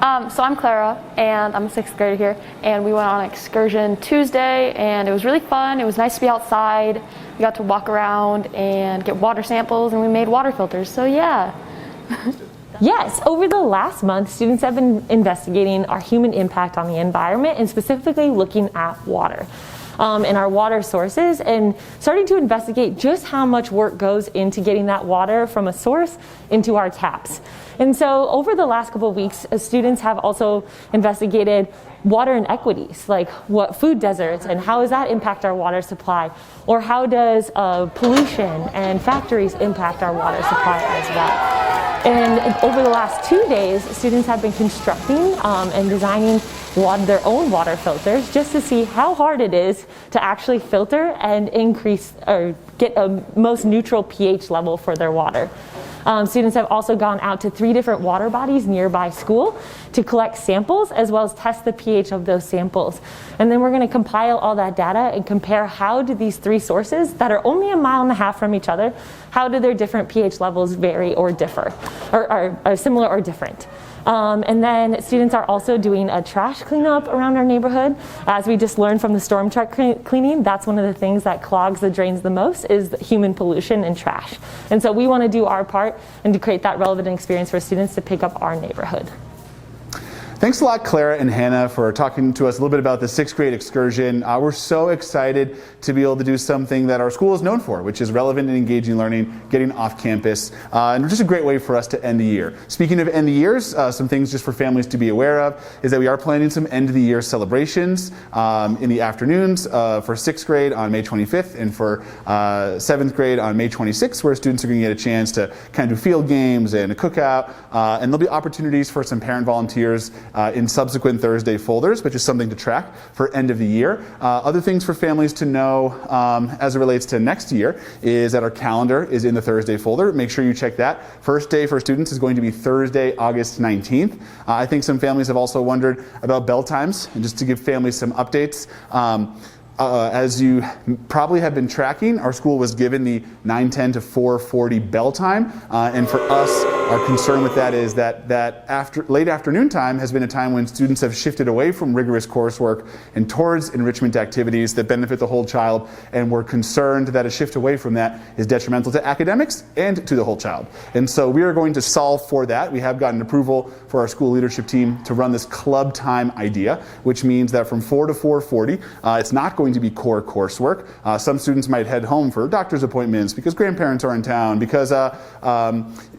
So I'm Clara, and I'm a sixth grader here, and we went on an excursion Tuesday, and it was really fun. It was nice to be outside. We got to walk around and get water samples, and we made water filters, so yeah. Yes, over the last month, students have been investigating our human impact on the environment and specifically looking at water. And our water sources, and starting to investigate just how much work goes into getting that water from a source into our taps. And so over the last couple of weeks, students have also investigated water inequities, like what food deserts and how does that impact our water supply, or how does pollution and factories impact our water supply as well. And over the last 2 days, students have been constructing and designing their own water filters just to see how hard it is to actually filter and increase or get a most neutral pH level for their water. Students have also gone out to 3 different water bodies nearby school to collect samples as well as test the pH of those samples. And then we're going to compile all that data and compare how do these 3 sources that are only 1.5 miles from each other, how do their different pH levels vary or differ, or are similar or different. And then students are also doing a trash cleanup around our neighborhood. As we just learned from the storm truck cleaning, that's one of the things that clogs the drains the most is human pollution and trash. And so we want to do our part and to create that relevant experience for students to pick up our neighborhood. Thanks a lot, Clara and Hannah, for talking to us a little bit about the 6th grade excursion. We're so excited to be able to do something that our school is known for, which is relevant and engaging learning, getting off campus, and just a great way for us to end the year. Speaking of end the years, some things just for families to be aware of is that we are planning some end of the year celebrations in the afternoons for 6th grade on May 25th and for 7th grade on May 26th, where students are going to get a chance to kind of do field games and a cookout, and there'll be opportunities for some parent volunteers in subsequent Thursday folders, which is something to track for end of the year. Other things for families to know as it relates to next year is that our calendar is in the Thursday folder. Make sure you check that. First day for students is going to be Thursday, August 19th. I think some families have also wondered about bell times, and just to give families some updates. As you probably have been tracking, our school was given the 9:10 to 4:40 bell time, and for us, our concern with that is that late afternoon time has been a time when students have shifted away from rigorous coursework and towards enrichment activities that benefit the whole child, and we're concerned that a shift away from that is detrimental to academics and to the whole child. And so we are going to solve for that. We have gotten approval for our school leadership team to run this club time idea, which means that from 4 to 4:40, it's not going to be core coursework. Some students might head home for doctor's appointments because grandparents are in town, because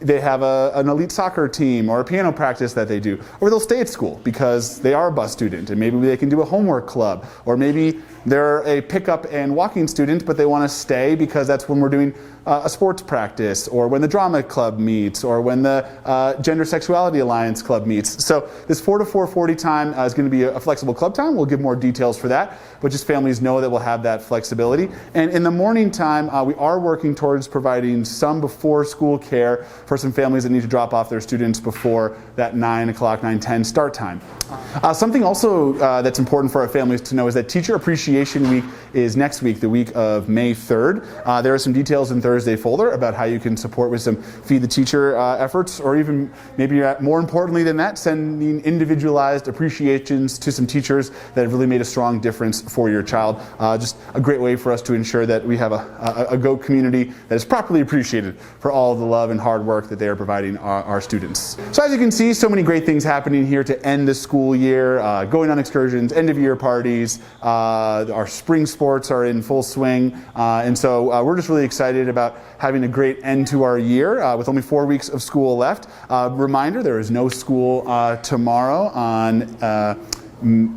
they have an elite soccer team or a piano practice that they do, or they'll stay at school because they are a bus student and maybe they can do a homework club, or maybe they're a pickup and walking student but they want to stay because that's when we're doing a sports practice, or when the drama club meets, or when the Gender Sexuality Alliance club meets. So this 4 to 4:40 time is going to be a flexible club time. We'll give more details for that, but just families know that we'll have that flexibility. And in the morning time, we are working towards providing some before school care for some families that need to drop off their students before that 9 o'clock, 9:10 start time. Something also that's important for our families to know is that Teacher Appreciation Week is next week, the week of May 3rd. There are some details in Thursday folder about how you can support with some Feed the Teacher efforts, or even maybe more importantly than that, sending individualized appreciations to some teachers that have really made a strong difference for your child. Just a great way for us to ensure that we have a GOAT community that is properly appreciated for all the love and hard work that they are providing our students. So as you can see, so many great things happening here to end the school year, going on excursions, end of year parties, our spring sports are in full swing, and so we're just really excited about having a great end to our year with only 4 weeks of school left. Reminder, there is no school tomorrow on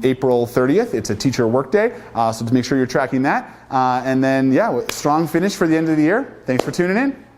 April 30th. It's a teacher workday, so to make sure you're tracking that. And then, yeah, strong finish for the end of the year. Thanks for tuning in.